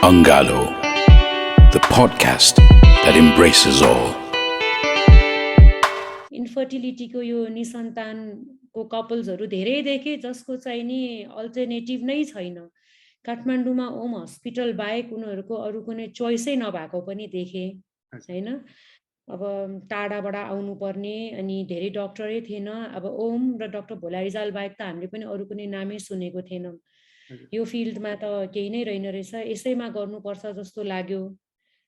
Angalo, the podcast that embraces all. इन्फर्टिलिटीको यो निसन्तानको कपल्सहरू धेरै देखे जसको चाहिँ नि अल्टरनेटिभ नै छैन। काठमाडौँमा ओम हस्पिटल बाहेक उनीहरूको अरू कुनै चोइसै नभएको पनि देखे हैन। अब टाढाबाट आउनुपर्ने अनि धेरै डक्टरै थिएन। अब ओम र डाक्टर भोला रिजाल बाहेक त हामीले पनि अरू कुनै नामै सुनेको थिएनौँ। यो फिल्डमा त केही नै रहेन रहेछ, यसैमा गर्नुपर्छ जस्तो लाग्यो।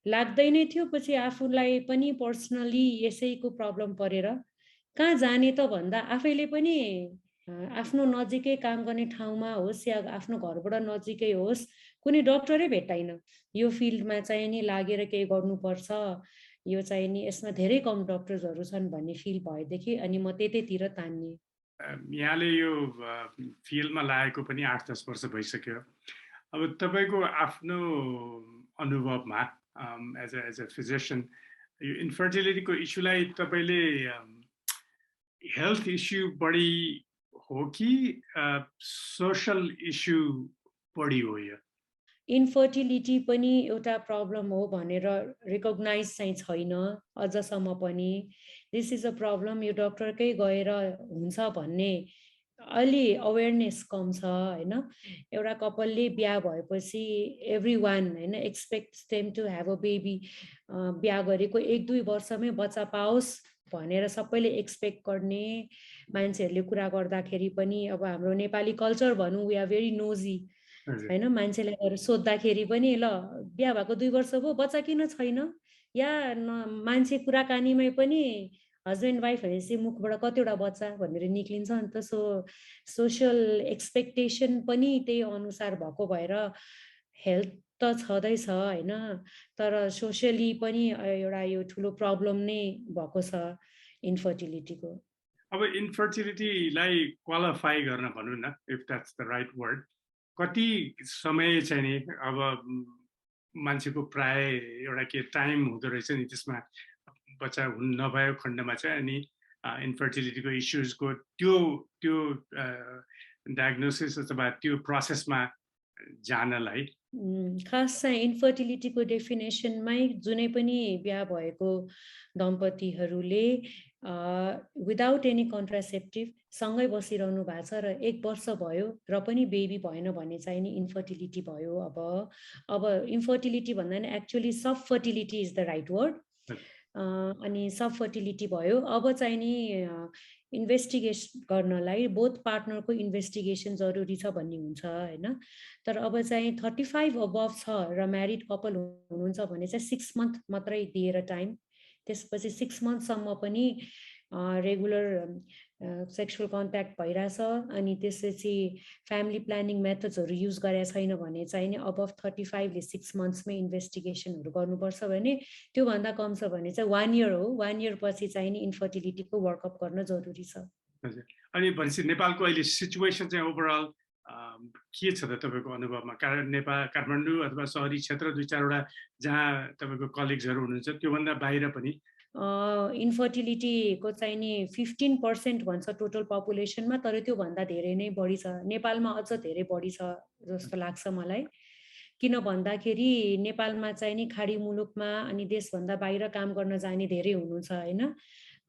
लाग्दै नै थियो, पछि आफूलाई पनि पर्सनली यसैको प्रब्लम परेर कहाँ जाने त भन्दा आफैले पनि आफ्नो नजिकै काम गर्ने ठाउँमा होस् या आफ्नो घरबाट नजिकै होस् कुनै डक्टरै भेट्टाइन। यो फिल्डमा चाहिँ नि लागेर केही गर्नुपर्छ, यो चाहिँ नि यसमा धेरै कम डक्टर्सहरू छन् भन्ने फिल भएदेखि अनि म त्यतैतिर तान्ने। यहाँले यो फिल्डमा लागेको पनि 8-10 वर्ष भइसक्यो। अब तपाईको आफ्नो अनुभवमा एज अ फिजिशियन यो इन्फर्टिलिटीको इस्युलाई तपाईले हेल्थ इस्यु बढी हो कि सोशल इस्यु बढी हो? यो इन्फर्टिलिटी पनि एउटा प्रब्लम हो भनेर रिकग्नाइज चाहिँ छैन अझसम्म पनि। दिस इज अ प्रब्लम, यो डक्टरकै गएर हुन्छ भन्ने अलि अवेरनेस कम छ हैन। एउटा कपालले बिहा भएपछि एभ्री वान हैन expects them to have a baby. बिहा गरेको 1-2 वर्षमै बच्चा पाओस् भनेर सबैले एक्सपेक्ट गर्ने मान्छेहरूले कुरा गर्दाखेरि पनि अब हाम्रो नेपाली कल्चर भनौँ, वी आर भेरी नोजी हैन। मान्छेले गएर सोद्धाखेरि पनि ल बिहा भएको 2 वर्ष भयो बच्चा किन छैन, या मान्छे कुराकानीमै पनि हस्बेन्ड वाइफ भनेपछि मुखबाट कतिवटा बच्चा भनेर निक्लिन्छ नि त। सो सोसियल एक्सपेक्टेसन पनि त्यही अनुसार भएको भएर हेल्थ त छँदैछ हैन, तर सोसियली पनि एउटा यो ठुलो प्रब्लम नै भएको छ इन्फर्टिलिटीको। अब इन्फर्टिलिटीलाई क्वालिफाई गर्न भनौँ न, if that's the right word, कति समय चाहिँ नि अब मान्छेको प्राय एउटा के टाइम हुँदो रहेछ नि त्यसमा बच्चा हुन नभएको खण्डमा चाहिँ अनि इन्फर्टिलिटीको इस्युजको त्यो त्यो डायग्नोसिस अथवा त्यो प्रोसेसमा जानलाई खास चाहिँ इन्फर्टिलिटीको डेफिनेसनमै जुनै पनि बिहा भएको दम्पतिहरूले विदाउट एनी कन्ट्रासेप्टिभ सँगै बसिरहनु भएको छ र 1 वर्ष भयो र पनि बेबी भएन भने चाहिँ नि इन्फर्टिलिटी भयो। अब इन्फर्टिलिटी भन्दा नि actually sub fertility is the right word. अनि सब फर्टिलिटी भयो। अब चाहिँ नि इन्भेस्टिगेसन गर्नलाई बोथ पार्टनरको इन्भेस्टिगेसन जरुरी छ भन्ने हुन्छ हैन। तर अब चाहिँ 35 अबभ छ र म्यारिड कपल हुनुहुन्छ भने चाहिँ 6 मन्थ मात्रै दिएर टाइम, त्यसपछि 6 मन्थसम्म पनि रेगुलर सेक्सुअल कन्ट्याक्ट भइरहेछ अनि त्यसपछि फ्यामिली प्लानिङ मेथड्सहरू युज गरेको छैन भने चाहिँ नि अबभ 35 ले 6 मन्थ्समै इन्भेस्टिगेसनहरू गर्नुपर्छ भने त्योभन्दा कम छ भने चाहिँ 1 इयर हो। 1 इयर पछि चाहिँ नि इन्फर्टिलिटीको वर्कअप गर्न जरुरी छ। अनि भनेपछि नेपालको अहिले सिचुएसन चाहिँ ओभरअल के छ त तपाईको अनुभवमा? कारण नेपाल काठमाडौँ अथवा शहरी क्षेत्र 2-4 वटा जहाँ तपाईको कलिग्सहरू हुनुहुन्छ त्योभन्दा बाहिर पनि इन्फर्टिलिटीको चाहिँ नि 15% भन्छ टोटल पपुलेसनमा, तर त्योभन्दा धेरै नै बढी छ। नेपालमा अझ धेरै बढी छ जस्तो लाग्छ मलाई। किन भन्दाखेरि नेपालमा चाहिँ नि खाडी मुलुकमा अनि देशभन्दा बाहिर काम गर्न जाने धेरै हुनुहुन्छ हैन।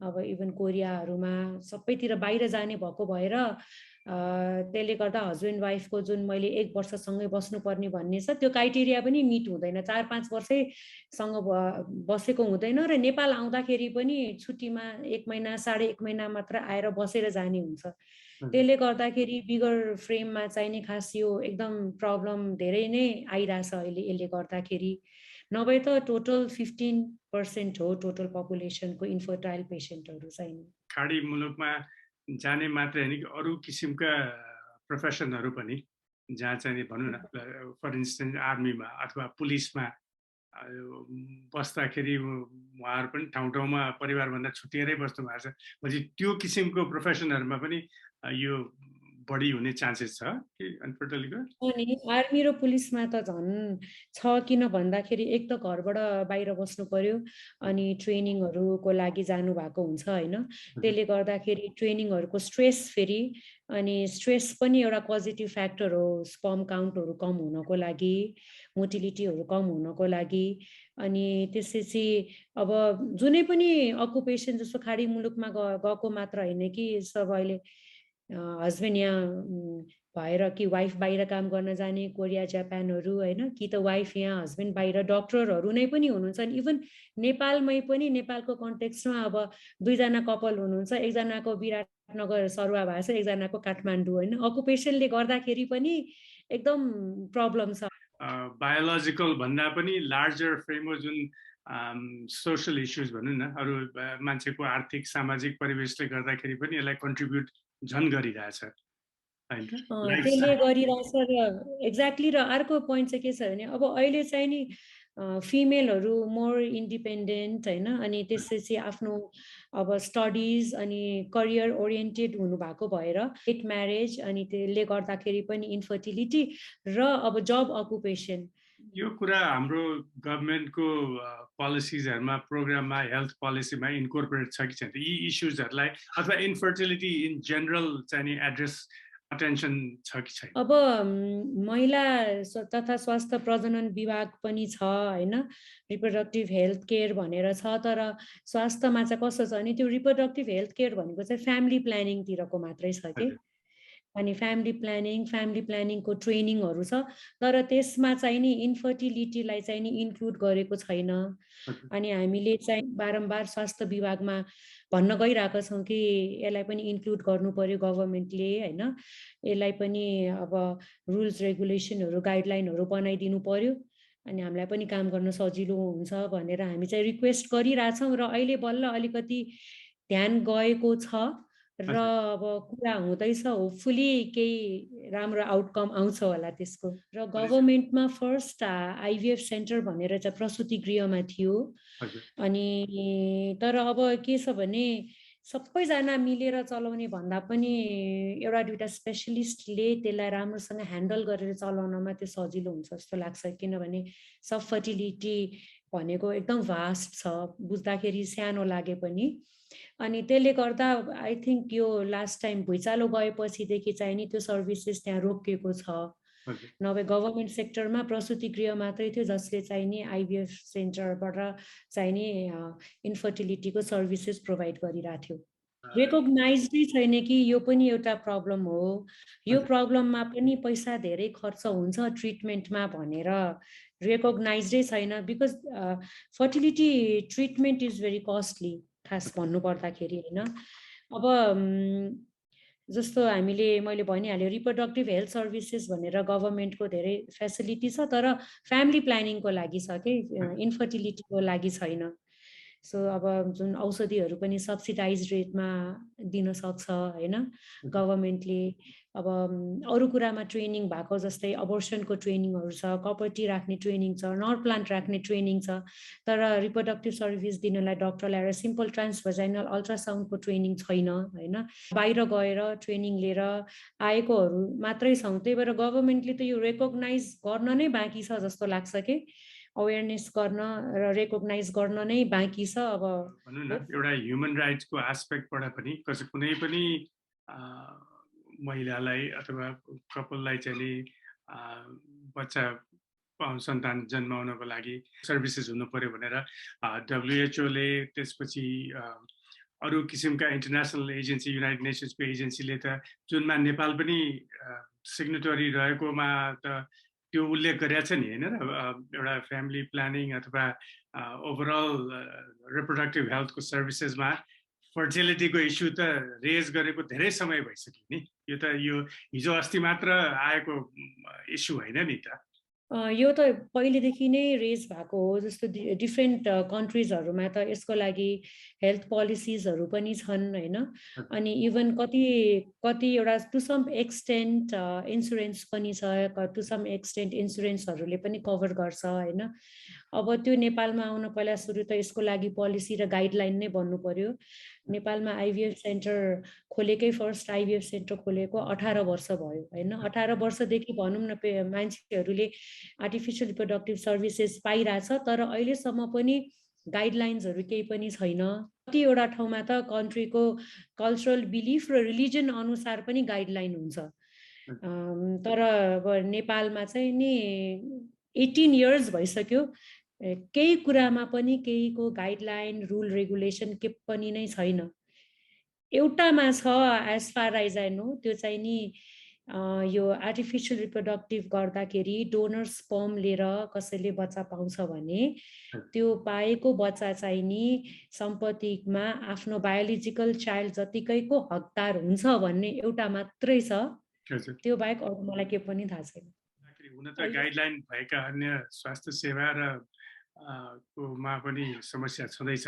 अब इभन कोरियाहरूमा सबैतिर बाहिर जाने भएको भएर त्यसले गर्दा हस्बेन्ड वाइफको जुन मैले 1 वर्षसँगै बस्नुपर्ने भन्ने छ त्यो क्राइटेरिया पनि मिट हुँदैन। 4-5 वर्षैसँग बसेको हुँदैन र नेपाल आउँदाखेरि पनि छुट्टीमा 1 महिना 1.5 महिना मात्र आएर बसेर जाने हुन्छ। त्यसले गर्दाखेरि बिगर फ्रेममा चाहिँ नि खास यो एकदम प्रब्लम धेरै नै आइरहेछ अहिले। यसले गर्दाखेरि नभए त टोटल 15% हो टोटल पपुलेसनको इन्फर्टाइल पेसेन्टहरू चाहिँ। खाडी मुलुकमा जाने मात्रै होइन कि अरू किसिमका प्रोफेसनहरू पनि जहाँ चाहिँ भनौँ न, फर इन्स्टेन्स आर्मीमा अथवा पुलिसमा बस्दाखेरि उहाँहरू पनि ठाउँ ठाउँमा परिवारभन्दा छुट्टिएरै बस्नु भएको छ। पछि त्यो किसिमको प्रोफेसनहरूमा पनि यो बढी हुने चान्सेस छ कि अनफर्टिलिटीको? अनि आर्मी र पुलिसमा त झन् छ, किन भन्दाखेरि एक त घरबाट बाहिर बस्नु पर्यो अनि ट्रेनिङहरूको लागि जानु भएको हुन्छ होइन, त्यसले गर्दाखेरि ट्रेनिङहरूको स्ट्रेस फेरि, अनि स्ट्रेस पनि एउटा पोजिटिभ फ्याक्टर हो स्पर्म काउन्टहरू कम हुनको लागि, मोटिलिटीहरू कम हुनको लागि। अनि त्यसपछि अब जुनै पनि अकुपेसन, जस्तो खाडी मुलुकमा गएको मात्र होइन कि सब अहिले हस्बेन्ड यहाँ भएर कि वाइफ बाहिर काम गर्न जाने कोरिया जापानहरू होइन, कि त वाइफ यहाँ हस्बेन्ड बाहिर डक्टरहरू नै पनि हुनुहुन्छ। इभन नेपालमै पनि नेपालको कन्टेक्स्टमा अब दुईजना कपाल हुनुहुन्छ, एकजनाको विराटनगर सरुवा भएको छ, एकजनाको काठमाडौँ होइन, अकुपेसनले गर्दाखेरि पनि एकदम प्रब्लम छ। बायोलोजिकल भन्दा पनि लार्जर फ्रेमवर्क जुन सोसल इस्युज भनौँ न, अरू मान्छेको आर्थिक सामाजिक परिवेशले गर्दाखेरि पनि यसलाई कन्ट्रिब्युट झन् गरिरहेछ। त्यसले गरिरहेछ र एक्ज्याक्टली। र अर्को पोइन्ट चाहिँ के छ भने अब अहिले चाहिँ नि फिमेलहरू मोर इन्डिपेन्डेन्ट होइन, अनि त्यसपछि आफ्नो अब स्टडिज अनि करियर ओरिएन्टेड हुनुभएको भएर लेट म्यारेज, अनि त्यसले गर्दाखेरि पनि इन्फर्टिलिटी र अब जब अकुपेसन। यो कुरा हाम्रो गभर्मेन्टको पोलिसिजहरुमा, प्रोग्राममा, हेल्थ पोलिसीमा इन्कर्पोरेट छ कि छैन यी इस्युजहरुलाई, अथवा इन्फर्टिलिटी इन जनरल चाहिँ नि एड्रेस अटेन्सन छ कि छैन? अब महिला तथा स्वास्थ्य प्रजनन विभाग पनि छ होइन, रिप्रोडक्टिभ हेल्थ केयर भनेर छ, तर स्वास्थ्यमा चाहिँ कस्तो छ भने त्यो रिप्रोडक्टिभ हेल्थ केयर भनेको चाहिँ फ्यामिली प्लानिङतिरको मात्रै छ कि, अनि फ्यामिली प्लानिङको ट्रेनिङहरू छ, तर त्यसमा चाहिँ नि इन्फर्टिलिटीलाई चाहिँ नि इन्क्लुड गरेको छैन। अनि हामीले चाहिँ बारम्बार स्वास्थ्य विभागमा भन्न गइरहेको छौँ कि यसलाई पनि इन्क्लुड गर्नु पर्यो गभर्मेन्टले होइन, यसलाई पनि अब रुल्स रेगुलेसनहरू गाइडलाइनहरू बनाइदिनु पर्यो, अनि हामीलाई पनि काम गर्न सजिलो हुन्छ भनेर हामी चाहिँ रिक्वेस्ट गरिरहेछौँ। र अहिले बल्ल अलिकति ध्यान गएको छ र अब कुरा हुँदैछ, होपफुली केही राम्रो आउटकम आउँछ होला त्यसको। र गभर्मेन्टमा फर्स्ट आइभीएफ सेन्टर भनेर चाहिँ प्रसुति गृहमा थियो, अनि तर अब के छ भने सबैजना मिलेर चलाउने भन्दा पनि एउटा दुईवटा स्पेसलिस्टले त्यसलाई राम्रोसँग ह्यान्डल गरेर चलाउनमा त्यो सजिलो हुन्छ जस्तो लाग्छ, किनभने सब फर्टिलिटी भनेको एकदम भास्ट छ, बुझ्दाखेरि सानो लागे पनि। अनि त्यसले गर्दा आई थिङ्क यो लास्ट टाइम भुइँचालो गएपछिदेखि चाहिँ नि त्यो सर्भिसेस त्यहाँ रोकिएको छ, नभए गभर्मेन्ट सेक्टरमा प्रसुति गृह मात्रै थियो जसले चाहिँ नि आइभीएफ सेन्टरबाट चाहिँ नि इन्फर्टिलिटीको सर्भिसेस प्रोभाइड गरिरहेको थियो। रेकग्नाइजै छैन कि यो पनि एउटा प्रब्लम हो, यो प्रब्लममा पनि पैसा धेरै खर्च हुन्छ ट्रिटमेन्टमा भनेर रेकग्नाइजै छैन, because fertility treatment is very costly खास भन्नु पर्दाखेरि होइन। अब जस्तो मैले भनिहालेँ रिप्रोडक्टिभ हेल्थ सर्भिसेस भनेर गभर्मेन्टको धेरै फेसिलिटी छ, तर फ्यामिली प्लानिङको लागि छ कि इन्फर्टिलिटीको लागि छैन। सो अब जुन औषधिहरू पनि सब्सिडाइज रेटमा दिन सक्छ होइन गभर्मेन्टले। अब अरू कुरामा ट्रेनिङ भएको जस्तै अबोर्सनको ट्रेनिङहरू छ, कपर्टी राख्ने ट्रेनिङ छ, नर प्लान्ट राख्ने ट्रेनिङ छ, तर रिप्रोडक्टिभ सर्भिस दिनलाई डक्टरलाई एउटा सिम्पल ट्रान्सभजाइनल अल्ट्रासाउन्डको ट्रेनिङ छैन होइन। बाहिर गएर ट्रेनिङ लिएर आएकोहरू मात्रै छौँ, त्यही भएर गभर्मेन्टले त यो रेकग्नाइज गर्न नै बाँकी छ जस्तो लाग्छ कि, अवेरनेस गर्न र रेकग्नाइज गर्न नै बाँकी छ। अब भनौँ न एउटा ह्युमन राइट्सको एस्पेक्टबाट पनि कुनै पनि महिलालाई अथवा कपललाई चाहिँ बच्चा सन्तान जन्माउनको लागि सर्भिसेस हुनु पर्यो भनेर डब्लुएचओले, त्यसपछि अरू किसिमका इन्टरनेसनल एजेन्सी, युनाइटेड नेसन्सको एजेन्सीले त जुनमा नेपाल पनि सिग्नेटरी रहेकोमा त त्यो उल्लेख गरेको छ नि होइन र, एउटा फ्यामिली प्लानिङ अथवा ओभरअल रिप्रोडक्टिभ हेल्थको सर्भिसेसमा फर्टिलिटीको इस्यु त रेज गरेको धेरै समय भइसक्यो नि, यो हिजो अस्ति मात्र आएको इस्यु होइन नि त। यो त पहिलेदेखि नै रेज भएको हो, जस्तो डिफ्रेन्ट कन्ट्रिजहरूमा त यसको लागि हेल्थ पोलिसिजहरू पनि छन् होइन, अनि इभन कति एउटा टु सम एक्सटेन्ट इन्सुरेन्स पनि छ, टु सम एक्सटेन्ट इन्सुरेन्सहरूले पनि कभर गर्छ होइन। अब त्यो नेपालमा आउन पहिला सुरु त यसको लागि पोलिसी र गाइडलाइन नै बन्नु पर्यो, नेपालमा आइभीएफ सेन्टर खोलेकै फर्स्ट आइभीएफ सेन्टर खोलेको 18 वर्ष भयो होइन 18 वर्षदेखि भनौँ न मान्छेहरूले आर्टिफिसियल रिप्रोडक्टिभ सर्भिसेस पाइरहेछ तर अहिलेसम्म पनि गाइडलाइन्सहरू केही पनि छैन कतिवटा ठाउँमा त कन्ट्रीको कल्चरल बिलिफ र रिलिजन अनुसार पनि गाइडलाइन हुन्छ तर अब नेपालमा चाहिँ नि 18 इयर्स भइसक्यो केही कुरामा पनि केहीको गाइडलाइन रुल रेगुलेसन के पनि नै छैन एउटामा छ as far as I know त्यो चाहिँ नि यो आर्टिफिसियल रिप्रोडक्टिभ गर्दाखेरि डोनर स्पर्म लिएर कसैले बच्चा पाउँछ भने त्यो पाएको बच्चा चाहिँ नि सम्पत्तिमा आफ्नो बायोलोजिकल चाइल्ड जतिकैको हकदार हुन्छ भन्ने एउटा मात्रै छ त्यो बाहेक अरू मलाई के पनि थाहा छैन हुन त गाइडलाइन भएका अन्य स्वास्थ्य सेवा र मा पनि समस्या छँदैछ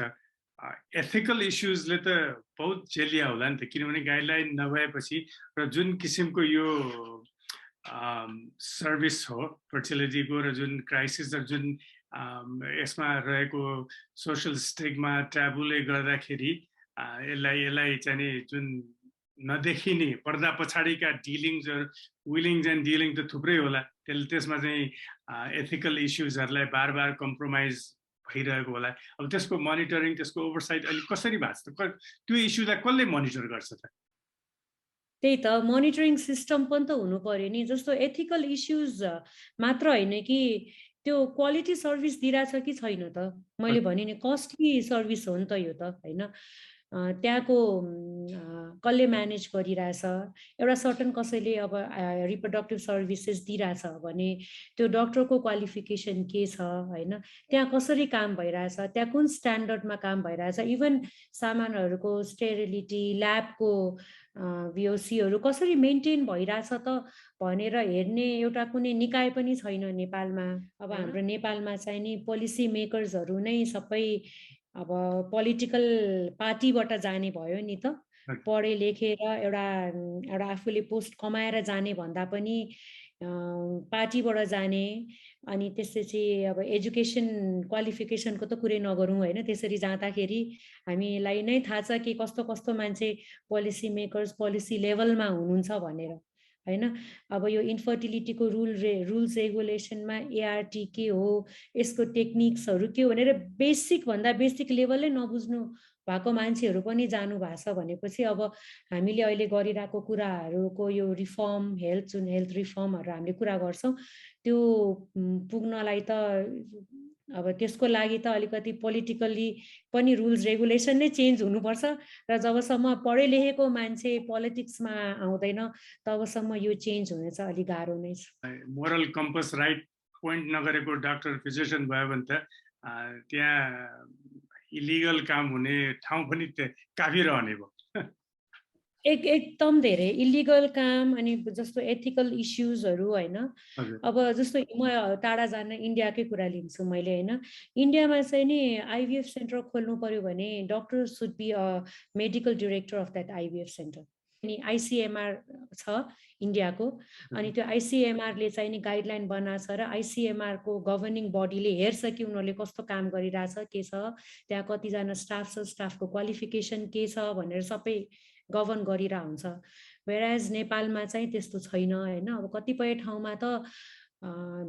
एथिकल इस्युजले त बहुत झेलिया होला नि त किनभने गाइडलाइन नभएपछि र जुन किसिमको यो सर्भिस हो फर्टिलिटीको र जुन क्राइसिस र जुन यसमा रहेको सोसल स्टिग्मा ट्याबुले गर्दाखेरि यसलाई चाहिँ नि जुन नदेखिने पर्दा पछाडिका डिलिङ्सहरू विलिङ्स एन्ड डिलिङ त थुप्रै होला त्यसमा चाहिँ एथिकल इस्युजहरूलाई बार कम्प्रोमाइज भइरहेको होला अब त्यसको मोनिटरिङ त्यसको ओभरसाइट अहिले कसरी भएको छ त्यो इस्युलाई कसले मोनिटर गर्छ त त्यही त मोनिटरिङ सिस्टम पनि त हुनु पर्यो नि जस्तो एथिकल इस्युज मात्र होइन कि त्यो क्वालिटी सर्भिस दिइरहेछ कि छैन त मैले भने नि कस्टली सर्भिस हो नि त यो त होइन त्यहाँको कसले म्यानेज गरिरहेछ एउटा सर्टन कसैले अब रिप्रोडक्टिभ सर्भिसेस दिइरहेछ भने त्यो डक्टरको क्वालिफिकेसन के छ होइन त्यहाँ कसरी काम भइरहेछ त्यहाँ कुन स्ट्यान्डर्डमा काम भइरहेछ इभन सामानहरूको स्टेरिलिटी ल्याबको भिओसीहरू कसरी मेन्टेन भइरहेछ त भनेर हेर्ने एउटा कुनै निकाय पनि छैन नेपालमा अब हाम्रो नेपालमा चाहिँ नि पोलिसी मेकर्सहरू नै सबै अब पोलिटिकल पार्टीबाट जाने भयो नि त पढे लेखेर एउटा आफूले पोस्ट कमाएर जाने भन्दा पनि पार्टीबाट जाने अनि त्यसपछि अब एजुकेसन क्वालिफिकेसनको त कुरै नगरौँ होइन त्यसरी जाँदाखेरि हामीलाई नै थाहा छ कि कस्तो कस्तो मान्छे पोलिसी मेकर्स पोलिसी लेभलमा हुनुहुन्छ भनेर होइन अब यो इन्फर्टिलिटीको रुल्स रेगुलेसनमा एआरटी के हो यसको टेक्निक्सहरू के हो भनेर बेसिक भन्दा बेसिक लेभलै नबुझ्नु भएको मान्छेहरू पनि जानु भएको छ भनेपछि अब हामीले अहिले गरिरहेको कुराहरूको यो रिफर्म जुन हेल्थ रिफर्महरू हामीले कुरा गर्छौँ त्यो पुग्नलाई त अब त्यसको लागि त अलिकति पोलिटिकल्ली पनि रुल्स रेगुलेसन नै चेन्ज हुनुपर्छ र जबसम्म पढे लेखेको मान्छे पोलिटिक्समा आउँदैन तबसम्म यो चेन्ज हुने चाहिँ अलिक गाह्रो नै छ मोरल कम्पस राइट पोइन्ट नगरेको डाक्टर फिजिसियन भयो भने त त्यहाँ इलिगल काम हुने ठाउँ पनि काफी रहने भयो एकदम धेरै इलिगल काम अनि जस्तो एथिकल इस्युजहरू होइन अब जस्तो म टाढा जान इन्डियाकै कुरा लिन्छु मैले होइन इन्डियामा चाहिँ नि आइभीएफ सेन्टर खोल्नु पर्यो भने doctor should be a medical director of that IVF centre अनि आइसिएमआर छ इन्डियाको अनि त्यो आइसिएमआरले चाहिँ नि गाइडलाइन बनाएको छ र आइसिएमआरको गभर्निङ बडीले हेर्छ कि उनीहरूले कस्तो काम गरिरहेछ के छ त्यहाँ कतिजना स्टाफ छ स्टाफको क्वालिफिकेसन के छ भनेर सबै गभर्न गरिरहेको हुन्छ वेयरएज नेपालमा चाहिँ त्यस्तो छैन होइन अब कतिपय ठाउँमा त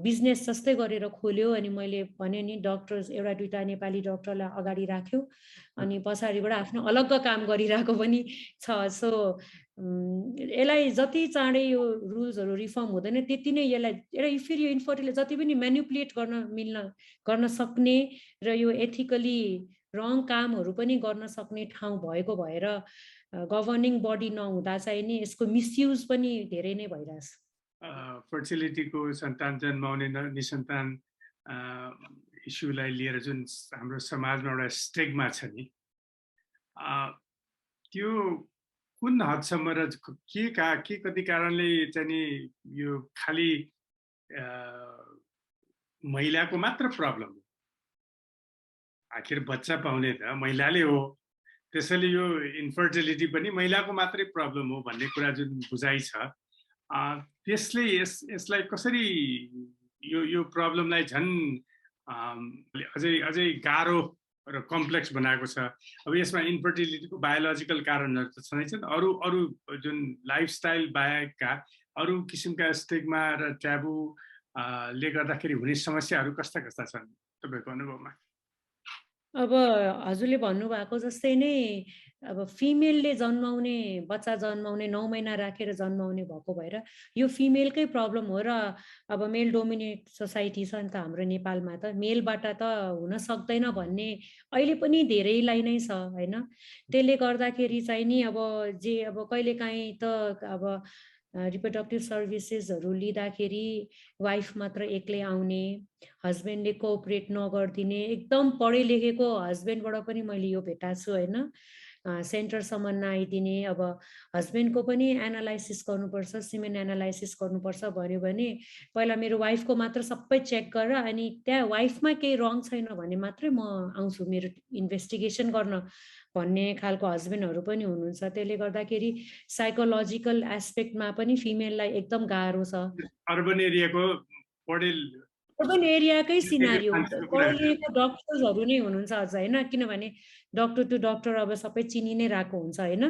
बिजनेस जस्तै गरेर खोल्यो अनि मैले भने नि डक्टर्स एउटा दुईटा नेपाली डक्टरलाई अगाडि राख्यो अनि पछाडिबाट आफ्नो अलग्ग काम गरिरहेको पनि छ सो यसलाई जति चाँडै यो रुल्सहरू रिफर्म हुँदैन त्यति नै यसलाई फेरि यो इन्फर्टिलिटी जति पनि म्यानिपुलेट गर्न सक्ने र यो एथिकली रङ कामहरू पनि गर्न सक्ने ठाउँ भएको भएर गभर्निङ बडी नहुँदा चाहिँ नि यसको मिसयुज पनि धेरै नै भइरहेछ फर्टिलिटीको सन्तान जन्माउने निसन्तान इस्युलाई लिएर जुन हाम्रो समाजमा एउटा स्टिग्मा छ नि त्यो कुन हदसम्म र के कति कारणले चाहिँ नि यो खालि महिलाको मात्र प्रब्लम हो आखिर बच्चा पाउने त महिलाले हो त्यसैले यो इन्फर्टिलिटी पनि महिलाको मात्रै प्रब्लम हो भन्ने कुरा जुन बुझाइ छ त्यसले यसलाई कसरी यो प्रब्लमलाई झन् अझै गाह्रो र कम्प्लेक्स बनाएको छ। अब यसमा इन्फर्टिलिटीको बायोलोजिकल कारणहरू त छँदैछन्, अरू अरू जुन लाइफस्टाइल बाहेकका अरू किसिमका स्टिग्मा र ट्याबु ले गर्दाखेरि हुने समस्याहरू कस्ता कस्ता छन् तपाईँको अनुभवमा? अब हजुरले भन्नुभएको जस्तै नै अब फिमेलले जन्माउने बच्चा जन्माउने 9 महिना राखेर जन्माउने भएको भएर यो फिमेलकै प्रब्लम हो र अब मेल डोमिनेट सोसाइटी छ नि त हाम्रो नेपालमा त मेलबाट त हुन सक्दैन भन्ने अहिले पनि धेरैलाई नै छ होइन। त्यसले गर्दाखेरि चाहिँ नि अब कहिलेकाहीँ त अब रिप्रोडक्टिभ सर्भिसेसहरू लिँदाखेरि वाइफ मात्र एक्लै आउने, हस्बेन्डले कोअपरेट नगरिदिने, एकदम पढे लेखेको हस्बेन्डबाट पनि मैले यो भेटाएको छु होइन। सेन्टरसम्म नआइदिने, अब हस्बेन्डको पनि एनालाइसिस गर्नुपर्छ, सिमेन एनालाइसिस गर्नुपर्छ भन्यो भने पहिला मेरो वाइफको मात्र सबै चेक गरेर अनि त्यहाँ वाइफमा केही रङ छैन भने मात्रै म आउँछु मेरो इन्भेस्टिगेसन गर्न भन्ने खालको हस्बेन्डहरू पनि हुनुहुन्छ। त्यसले गर्दाखेरि साइकोलोजिकल एस्पेक्टमा पनि फिमेललाई एकदम गाह्रो छ। अर्बन एरियाको पढे अर्बन एरियाकै सिनारियो मान्छेको कुरा पढे लेखेको डक्टर्सहरू नै हुनुहुन्छ अझ होइन, किनभने डक्टर टु डक्टर अब सबै चिनी नै रहेको हुन्छ होइन।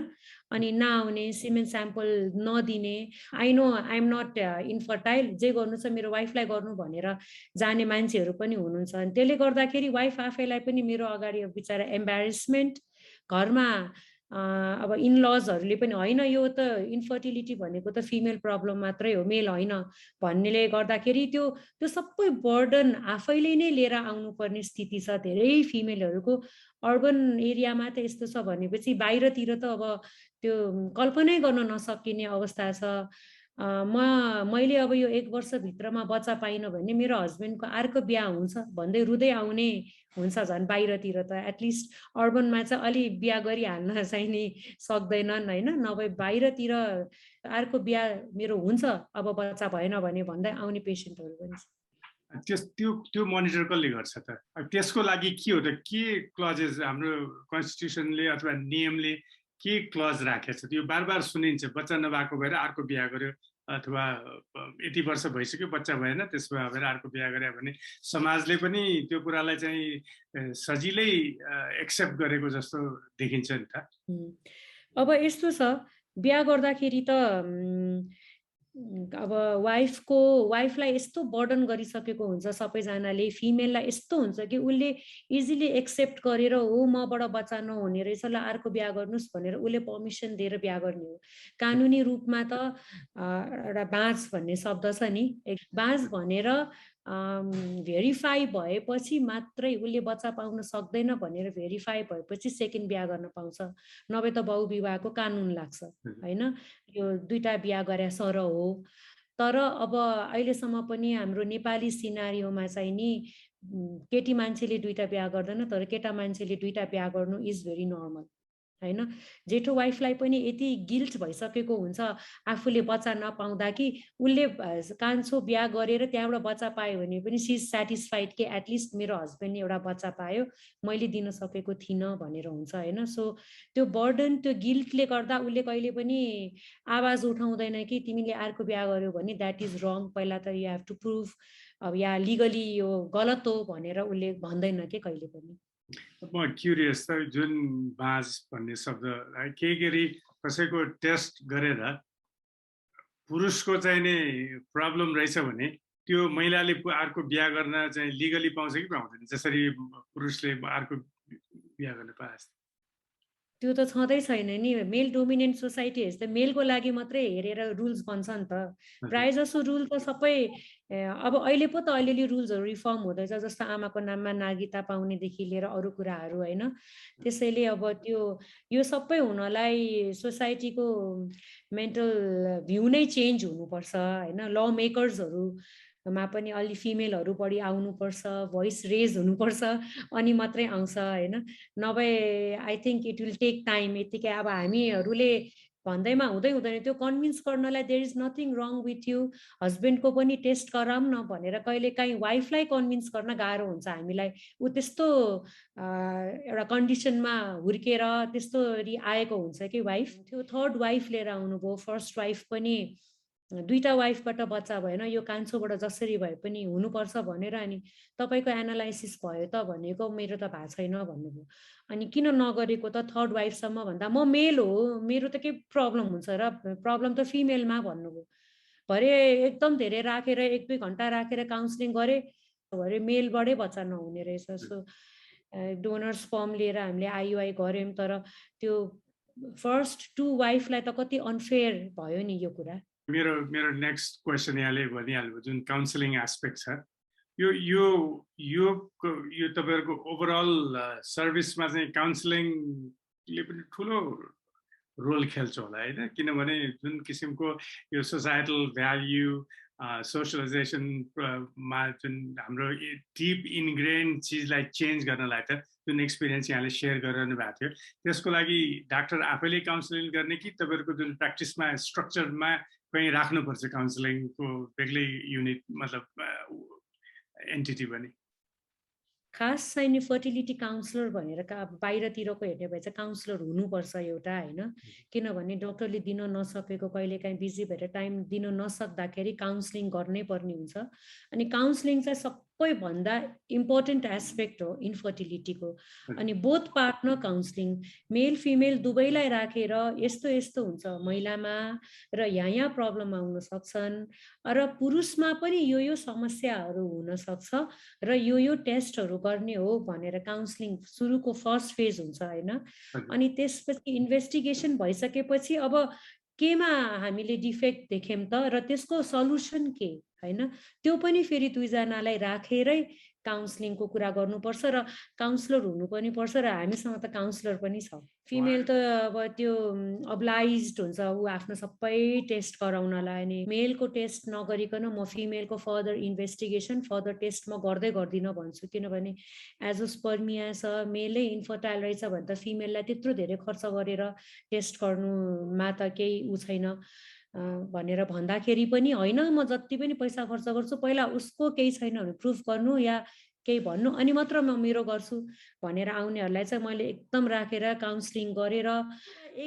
अनि नआउने, सिमेन स्याम्पल नदिने, I know I am not infertile, जे गर्नु छ मेरो वाइफलाई गर्नु भनेर जाने मान्छेहरू पनि हुनुहुन्छ। अनि त्यसले गर्दाखेरि वाइफ आफैलाई पनि मेरो अगाडि बिचरा एम्बारेसमेन्ट, घरमा अब इनलजहरूले पनि होइन यो त इन्फर्टिलिटी भनेको त फिमेल प्रब्लम मात्रै हो, मेल होइन भन्नेले गर्दाखेरि त्यो सबै बर्डन आफैले नै लिएर आउनुपर्ने स्थिति छ धेरै फिमेलहरूको। अर्बन एरियामा त यस्तो छ भनेपछि बाहिरतिर त अब त्यो कल्पनै गर्न नसकिने अवस्था छ। मैले अब यो 1 वर्षभित्रमा बच्चा पाइनँ भने मेरो हस्बेन्डको अर्को बिहा हुन्छ भन्दै रुँदै आउने हुन्छ झन् बाहिरतिर त। एटलिस्ट अर्बनमा चाहिँ अलि बिहा गरिहाल्न चाहिँ नि सक्दैनन् होइन, नभए बाहिरतिर अर्को बिहा मेरो हुन्छ अब बच्चा भएन भने भन्दै आउने पेसेन्टहरू पनि छ। त्यो मोनिटर कसले गर्छ त? त्यसको लागि के हो त? के क्लजेस हाम्रो कन्स्टिट्युसनले अथवा नियमले के क्लज राखेको छ? त्यो बार सुनिन्छ, बच्चा नभएको भएर अर्को बिहा गर्यो अथवा यति वर्ष भइसक्यो बच्चा भएन त्यसो भएर अर्को बिहा गरे भने समाजले पनि त्यो कुरालाई चाहिँ सजिलै एक्सेप्ट गरेको जस्तो देखिन्छ नि त। अब यस्तो छ, बिहा गर्दाखेरि त अब वाइफलाई यस्तो बर्डन गरिसकेको हुन्छ सबैजनाले, फिमेललाई यस्तो हुन्छ कि उसले इजिली एक्सेप्ट गरेर हो मबाट बच्चा नहुने रहेछ ल अर्को बिहा गर्नुहोस् भनेर उसले पर्मिसन दिएर बिहा गर्ने हो। कानुनी रूपमा त एउटा बाँच भन्ने शब्द छ नि, बाँच भनेर भेरिफाई भएपछि मात्रै उसले बच्चा पाउन सक्दैन भनेर भेरिफाई भएपछि सेकेन्ड बिहा गर्न पाउँछ, नभए त बहुविवाहको कानुन लाग्छ होइन। यो 2टा बिहा गरे सर हो। तर अब अहिलेसम्म पनि हाम्रो नेपाली सिनारियोमा चाहिँ नि केटी मान्छेले 2टा बिहा गर्दैन, तर केटा मान्छेले 2टा बिहा गर्नु इज भेरी नर्मल होइन। जेठो वाइफलाई पनि यति गिल्ट भइसकेको हुन्छ आफूले बच्चा नपाउँदा कि उसले कान्छो बिहा गरेर त्यहाँबाट बच्चा पायो भने पनि सी इज सेटिस्फाइड कि एटलिस्ट मेरो हस्बेन्डले एउटा बच्चा पायो मैले दिन सकेको थिइनँ भनेर हुन्छ होइन। सो त्यो बर्डन त्यो गिल्टले गर्दा उसले कहिले पनि आवाज उठाउँदैन कि तिमीले अर्को बिहा गर्यो भने द्याट इज रङ, पहिला त यु हेभ टु प्रुभ अब या लिगली यो गलत हो भनेर उसले भन्दैन कि कहिले पनि। म क्युरियस त जुन बाँझ भन्ने शब्द के गरी कसैको टेस्ट गरेर पुरुषको चाहिँ नि प्रब्लम रहेछ भने त्यो महिलाले अर्को बिहा गर्न चाहिँ लिगली पाउँछ कि पाउँदैन, जसरी पुरुषले अर्को बिहा गर्न पाए? त्यो त छँदै छैन नि, मेल डोमिनेन्ट सोसाइटीहरू त मेलको लागि मात्रै हेरेर रुल्स बन्छ नि त। प्रायः जसो रुल त सबै अब अहिले पो त अलिअलि रुल्सहरू रिफर्म हुँदैछ, जस्तो आमाको नाममा नागरिकता पाउनेदेखि लिएर अरू कुराहरू होइन। त्यसैले अब यो सबै हुनलाई सोसाइटीको मेन्टल भ्यू नै चेन्ज हुनुपर्छ होइन। ल मेकर्सहरू मा पनि अलि फिमेलहरू बढी आउनुपर्छ, भोइस रेज हुनुपर्छ अनि मात्रै आउँछ होइन। नभए I think it will take time. यतिकै अब हामीहरूले भन्दैमा हुँदैन, त्यो कन्भिन्स गर्नलाई there is nothing wrong with you, हस्बेन्डको पनि टेस्ट गराउँ न भनेर कहिलेकाहीँ वाइफलाई कन्भिन्स गर्न गाह्रो हुन्छ हामीलाई। ऊ त्यस्तो एउटा कन्डिसनमा हुर्केर त्यस्तोरी आएको हुन्छ कि वाइफ, त्यो थर्ड वाइफ लिएर आउनुभयो, फर्स्ट वाइफ पनि दुईटा वाइफबाट बच्चा भएन, यो कान्छोबाट जसरी भए पनि हुनुपर्छ भनेर अनि तपाईँको एनालाइसिस भयो त भनेको मेरो त भएको छैन भन्नुभयो। अनि किन नगरेको त थर्ड वाइफसम्म भन्दा म मेल हो, मेरो त के प्रब्लम हुन्छ र, प्रब्लम त फिमेलमा भन्नुभयो। भरे एकदम धेरै राखेर 1-2 घन्टा राखेर काउन्सिलिङ गरेँ, भरे मेलबाटै बच्चा नहुने रहेछ। सो डोनर स्पर्म लिएर हामीले आइयुआई गऱ्यौँ, तर त्यो फर्स्ट 2 वाइफलाई त कति अनफेयर भयो नि यो कुरा। मेरो नेक्स्ट क्वेसन यहाँले भनिहाल्नु जुन काउन्सिलिङ एस्पेक्ट छ, यो यो यो यो तपाईँहरूको ओभरअल सर्भिसमा चाहिँ काउन्सिलिङले पनि ठुलो रोल खेल्छ होला होइन? किनभने जुन किसिमको यो सोसाइटल भ्याल्यु सोसियलाइजेसनमा जुन हाम्रो डिप इनग्रेन चिजलाई चेन्ज गर्नलाई त जुन एक्सपिरियन्स यहाँले सेयर गरिरहनु भएको थियो, त्यसको लागि डाक्टर आफैले काउन्सिलिङ गर्ने कि तपाईँहरूको जुन प्र्याक्टिसमा स्ट्रक्चरमा कहीँ राख्नुपर्छ काउन्सिलिङको बेग्लै युनिट, मतलब एन्टिटी पनि? खास चाहिँ फर्टिलिटी काउन्सलर भनेर बाहिरतिरको हेर्ने भए चाहिँ काउन्सलर हुनुपर्छ एउटा होइन, किनभने डक्टरले दिन नसकेको कहिलेकाहीँ बिजी भएर टाइम दिन नसक्दाखेरि काउन्सिलिङ गर्नै पर्ने हुन्छ। अनि काउन्सिलिङ चाहिँ सबैभन्दा इम्पोर्टेन्ट एस्पेक्ट हो इन्फर्टिलिटीको। अनि both partner counselling, male female दुवैलाई राखेर यस्तो यस्तो हुन्छ महिलामा र यहाँ प्रब्लम आउन सक्छन् र पुरुषमा पनि यो समस्याहरू हुन सक्छ र यो टेस्टहरू गर्ने हो भनेर काउन्सिलिङ सुरुको फर्स्ट फेज हुन्छ होइन। अनि त्यसपछि इन्भेस्टिगेसन भइसकेपछि अब केमा हामीले डिफेक्ट देख्यौँ त र त्यसको सल्युसन के होइन, त्यो पनि फेरि दुईजनालाई राखेरै काउन्सिलिङको कुरा गर्नुपर्छ र काउन्सलर हुनु पनि पर्छ र हामीसँग त काउन्सलर पनि छ। फिमेल त अब त्यो अब्लाइज्ड हुन्छ ऊ आफ्नो सबै टेस्ट गराउनलाई, अनि मेलको टेस्ट नगरिकन म फिमेलको फर्दर इन्भेस्टिगेसन फर्दर टेस्ट म गर्दिनँ भन्छु, किनभने एजोस्पर्मिया छ, मेलै इन्फर्टाइल रहेछ भने त फिमेललाई त्यत्रो धेरै खर्च गरेर टेस्ट गर्नुमा त केही ऊ छैन भनेर भन्दाखेरि पनि होइन, म जति पनि पैसा खर्च गर्छु पहिला उसको केही छैन भने प्रुफ गर्नु या केही भन्नु अनि मात्र म मेरो गर्छु भनेर आउनेहरूलाई चाहिँ मैले एकदम राखेर काउन्सिलिङ गरेर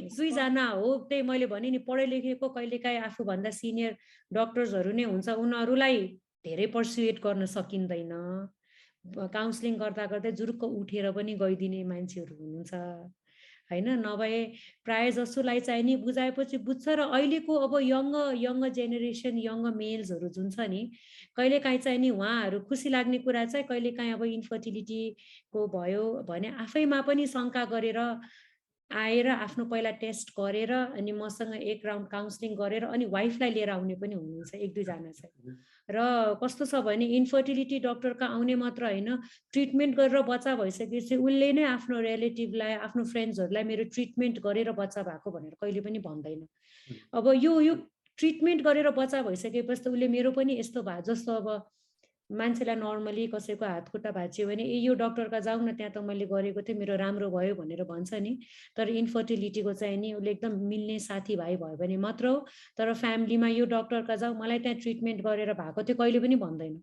1-2 जना हो, त्यही मैले भने नि पढे लेखेको कहिलेकाहीँ आफूभन्दा सिनियर डक्टर्सहरू नै हुन्छ, उनीहरूलाई धेरै पर्सुएट गर्न सकिँदैन। काउन्सिलिङ गर्दा गर्दै जुरुक्क उठेर पनि गइदिने मान्छेहरू हुनुहुन्छ होइन, नभए प्रायः जसोलाई चाहिँ नि बुझाएपछि बुझ्छ। र अहिलेको अब यङ जेनेरेसन यङ मेल्सहरू जुन छ नि, कहिलेकाहीँ चाहिँ नि उहाँहरू खुसी लाग्ने कुरा चाहिँ कहिलेकाहीँ अब इन्फर्टिलिटीको भयो भने आफैमा पनि शङ्का गरेर आएर आफ्नो पहिला टेस्ट गरेर अनि मसँग 1 राउन्ड काउन्सिलिङ गरेर अनि वाइफलाई लिएर आउने पनि हुनुहुन्छ 1-2 जना चाहिँ। र कस्तो छ भने इन्फर्टिलिटी डक्टरका आउने मात्र होइन, ट्रिटमेन्ट गरेर बच्चा भइसकेपछि उसले नै आफ्नो रिलेटिभलाई आफ्नो फ्रेन्ड्सहरूलाई मेरो ट्रिटमेन्ट गरेर बच्चा भएको भनेर कहिले पनि भन्दैन। अब यो ट्रिटमेन्ट गरेर बच्चा भइसकेपछि त उसले मेरो पनि यस्तो भयो जस्तो, अब मान्छेलाई नर्मली कसैको हात खुट्टा भाँचियो भने यो डक्टरका जाउँ न त्यहाँ त मैले गरेको थिएँ मेरो राम्रो भयो भनेर भन्छ नि, तर इन्फर्टिलिटीको चाहिँ नि उसले एकदम मिल्ने साथीभाइ भयो भने मात्र हो, तर फ्यामिलीमा यो डक्टरका जाउँ मलाई त्यहाँ ट्रिटमेन्ट गरेर भएको थियो कहिले पनि भन्दैन।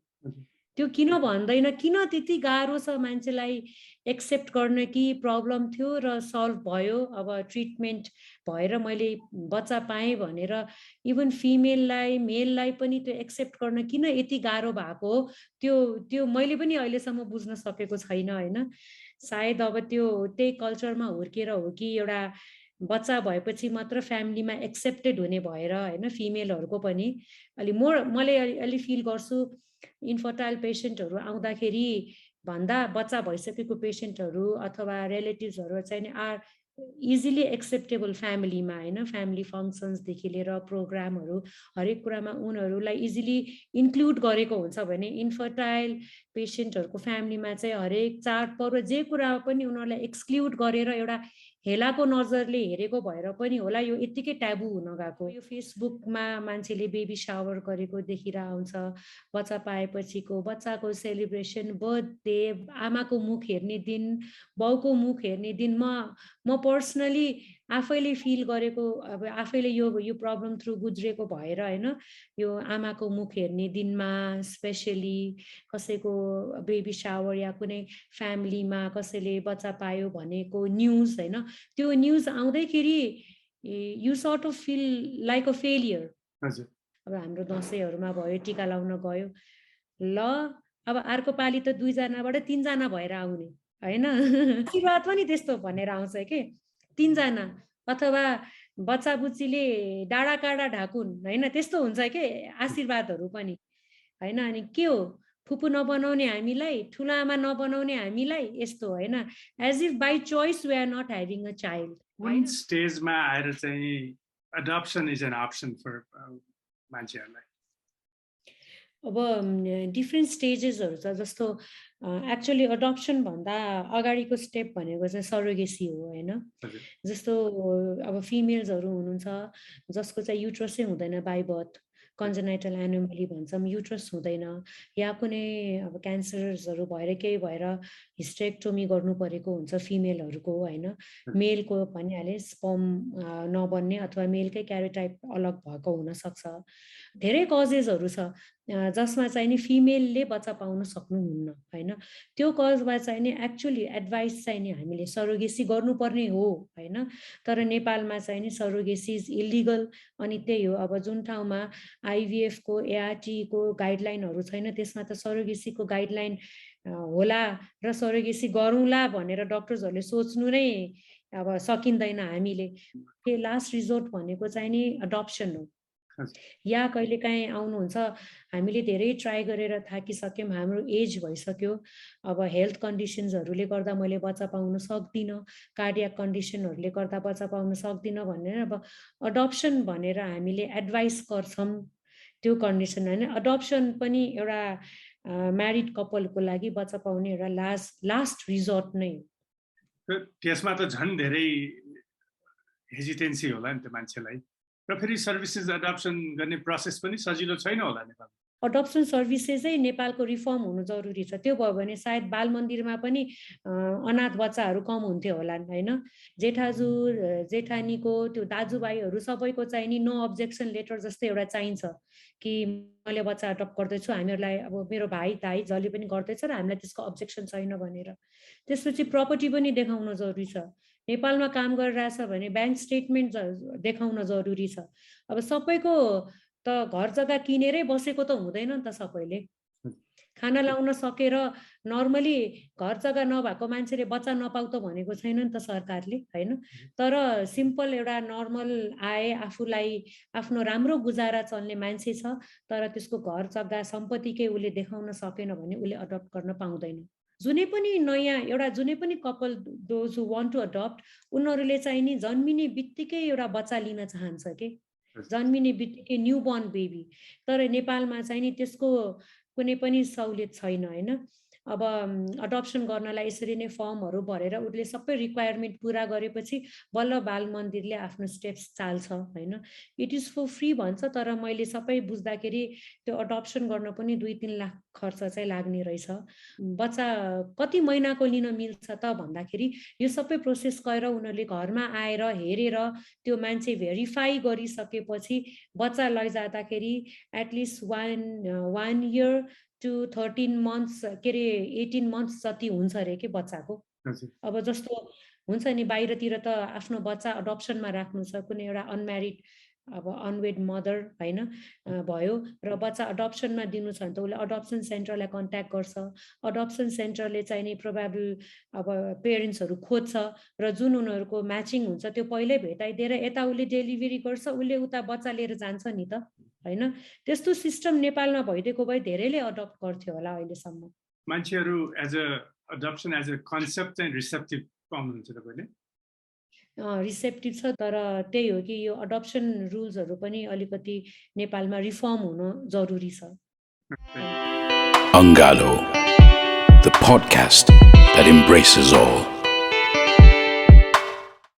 त्यो किन भन्दैन, किन त्यति गाह्रो छ मान्छेलाई एक्सेप्ट गर्न कि प्रब्लम थियो र सल्भ भयो, अब ट्रिटमेन्ट भएर मैले बच्चा पाएँ भनेर इभन फिमेललाई मेललाई पनि त्यो एक्सेप्ट गर्न किन यति गाह्रो भएको हो, त्यो मैले पनि अहिलेसम्म बुझ्न सकेको छैन होइन। सायद अब त्यो त्यही कल्चरमा हुर्केर हो कि एउटा बच्चा भएपछि मात्र फ्यामिलीमा एक्सेप्टेड हुने भएर होइन, फिमेलहरूको पनि मैले अलि फिल गर्छु इन्फर्टाइल पेसेन्टहरू आउँदाखेरि भन्दा बच्चा भइसकेको पेसेन्टहरू अथवा रिलेटिभ्सहरू चाहिँ आर इजिली एक्सेप्टेबल फ्यामिलीमा होइन, फ्यामिली फङ्सन्सदेखि लिएर प्रोग्रामहरू हरेक कुरामा उनीहरूलाई इजिली इन्क्लुड गरेको हुन्छ भने इन्फर्टाइल पेसेन्टहरूको फ्यामिलीमा चाहिँ हरेक चाडपर्व जे कुरा पनि उनीहरूलाई एक्सक्लुड गरेर एउटा हेलाको नजरले हेरेको भएर पनि होला यो यत्तिकै ट्याबु हुन गएको। यो फेसबुकमा मान्छेले बेबी शावर गरेको देखिएर आउँछ, बच्चा पाएपछिको बच्चाको सेलिब्रेसन, बर्थडे, आमाको मुख हेर्ने दिन, बाउको मुख हेर्ने दिन म पर्सनली आफैले फिल गरेको, अब आफैले यो प्रब्लम थ्रु गुज्रेको भएर होइन, यो आमाको मुख हेर्ने दिनमा स्पेसली कसैको बेबी शावर या कुनै फ्यामिलीमा कसैले बच्चा पायो भनेको न्युज होइन, त्यो न्युज आउँदैखेरि you sort of feel like a failure. अब हाम्रो दसैँहरूमा भयो, टिका लाउन गयो, ल अब अर्को पालि त 2 जनाबाट 3 जना भएर आउने होइन। आशीर्वाद पनि त्यस्तो भनेर आउँछ कि 3 जना, अथवा बच्चा बुच्चीले डाँडा काँडा ढाकुन् होइन, त्यस्तो हुन्छ के आशीर्वादहरू पनि होइन। अनि के हो, फुपू नबनाउने हामीलाई, ठुलो आमा नबनाउने हामीलाई, यस्तो होइन, as if by choice we are not having a child. कुन स्टेजमा आएर चाहिँ adoption is an option for मान्छेहरूलाई? अब डिफ्रेन्ट स्टेजेसहरू छ, जस्तो एक्चुअली अडप्सन भन्दा अगाडिको स्टेप भनेको चाहिँ सरोगेसी हो होइन। जस्तो अब फिमेल्सहरू हुनुहुन्छ जसको चाहिँ युट्रसै हुँदैन बाई बर्थ, कन्जेनाइटल एनोमली भन्छौँ, युट्रस हुँदैन, या कुनै अब क्यान्सर्सहरू भएर केही भएर हिस्टेक्टोमी गर्नु परेको हुन्छ फिमेलहरूको होइन। मेलको भनिहालेँ स्पर्म नबन्ने अथवा मेलकै क्यारोटाइप अलग भएको हुनसक्छ। धेरै कजेसहरू छ जसमा चाहिँ नि फिमेलले बच्चा पाउन सक्नुहुन्न होइन। त्यो कजमा चाहिँ नि एक्चुअली एडभाइस चाहिँ नि हामीले सरोगेसी गर्नुपर्ने हो होइन। तर नेपालमा चाहिँ नि सरोगेसी इज इलिगल। अनि त्यही हो, अब जुन ठाउँमा आइभिएफको एआरटीको गाइडलाइनहरू छैन त्यसमा त सरोगेसीको गाइडलाइन होला र सरोगेसी गरौँला भनेर डक्टर्सहरूले सोच्नु नै अब सकिँदैन हामीले। लास्ट रिजोर्ट भनेको चाहिँ नि अडप्सन हो। या कहिलेकाहीँ आउनुहुन्छ, हामीले धेरै ट्राई गरेर थाकिसक्यौँ, हाम्रो एज भइसक्यो, अब हेल्थ कन्डिसन्सहरूले गर्दा मैले बच्चा पाउन सक्दिनँ, कार्डियक कन्डिसनहरूले गर्दा बच्चा पाउन सक्दिनँ भनेर अब अडप्सन भनेर हामीले एडभाइस गर्छौँ त्यो कन्डिसन होइन। अडप्सन पनि एउटा म्यारिड कपलको लागि बच्चा पाउने एउटा लास्ट रिजोर्ट नै हो। त्यसमा त झन् धेरै हेजिटेन्सी होला नि त मान्छेलाई, र फेरि सर्भिसेस एडप्सन गर्ने प्रोसेस पनि सजिलो छैन होला नेपालमा। अडप्सन सर्भिसेसै नेपालको रिफर्म हुनु जरुरी छ। त्यो भयो भने सायद बाल मन्दिरमा पनि अनाथ बच्चाहरू कम हुन्थ्यो होला होइन। जेठाजुर जेठानीको त्यो दाजुभाइहरू सबैको चाहिँ नि नो अब्जेक्सन लेटर जस्तै एउटा चाहिन्छ कि मैले बच्चा अडप्ट गर्दैछु, हामीहरूलाई अब मेरो भाइ दाइ जसले पनि गर्दैछ र हामीलाई त्यसको अब्जेक्सन छैन भनेर। त्यसपछि प्रपर्टी पनि देखाउन जरुरी छ। नेपालमा काम गरिरहेछ भने ब्याङ्क स्टेटमेन्ट देखाउन जरुरी छ। अब सबैको त घर जग्गा किनेरै बसेको त हुँदैन नि त सबैले। खाना लाउन सकेर नर्मली घर जग्गा नभएको मान्छेले बच्चा नपाउ त भनेको छैन नि त सरकारले होइन। तर सिम्पल एउटा नर्मल आए, आफूलाई आफ्नो राम्रो गुजारा चल्ने मान्छे छ तर त्यसको घर जग्गा सम्पत्तिकै उसले देखाउन सकेन भने उसले अडप्ट गर्न पाउँदैन। जुनै पनि नयाँ एउटा जुनै पनि couple those who want to adopt, उनीहरूले चाहिँ नि जन्मिने बित्तिकै एउटा बच्चा लिन चाहन्छ कि, जन्मिने बित्तिकै न्यू बोर्न बेबी। तर नेपालमा चाहिँ नि त्यसको कुनै पनि सहुलियत छैन होइन। अब अडप्सन गर्नलाई यसरी नै फर्महरू भरेर उसले सबै रिक्वायरमेन्ट पुरा गरेपछि बल्ल बाल मन्दिरले आफ्नो स्टेप्स चाल्छ होइन। इट इज फर फ्री भन्छ, तर मैले सबै बुझ्दाखेरि त्यो अडप्सन गर्न पनि 2-3 लाख खर्च चाहिँ लाग्ने रहेछ। बच्चा कति महिनाको लिन मिल्छ त भन्दाखेरि यो सबै प्रोसेस गरेर उनीहरूले घरमा आएर हेरेर त्यो मान्छे भेरिफाई गरिसकेपछि बच्चा लैजाँदाखेरि एटलिस्ट 1 year to 13 months के अरे 18 months जति हुन्छ अरे कि बच्चाको। अब जस्तो हुन्छ नि बाहिरतिर त आफ्नो बच्चा अडप्सनमा राख्नु छ, कुनै एउटा अनम्यारिड अब अनवेड मदर होइन भयो र बच्चा अडप्सनमा दिनु छ भने त उसले अडप्सन सेन्टरलाई कन्ट्याक्ट गर्छ। अडप्सन सेन्टरले चाहिँ नि प्रोभाबल अब पेरेन्ट्सहरू खोज्छ र जुन उनीहरूको म्याचिङ हुन्छ त्यो पहिल्यै भेटाइदिएर यता उसले डेलिभरी गर्छ, उसले उता बच्चा लिएर जान्छ नि त होइन। त्यस्तो सिस्टम नेपालमा भइदिएको भए धेरैले अडप्ट गर्थ्यो होला अहिलेसम्म। मान्छेहरू as a adoption as a concept चाहिँ रिसेप्टिभ पाउनुहुन्छ तपाईँले? रिसेप्टिभ छ, तर त्यही हो कि यो अडप्सन रुल्सहरू पनि अलिकति नेपालमा रिफर्म हुन जरुरी छ। Angalo, the podcast that embraces all.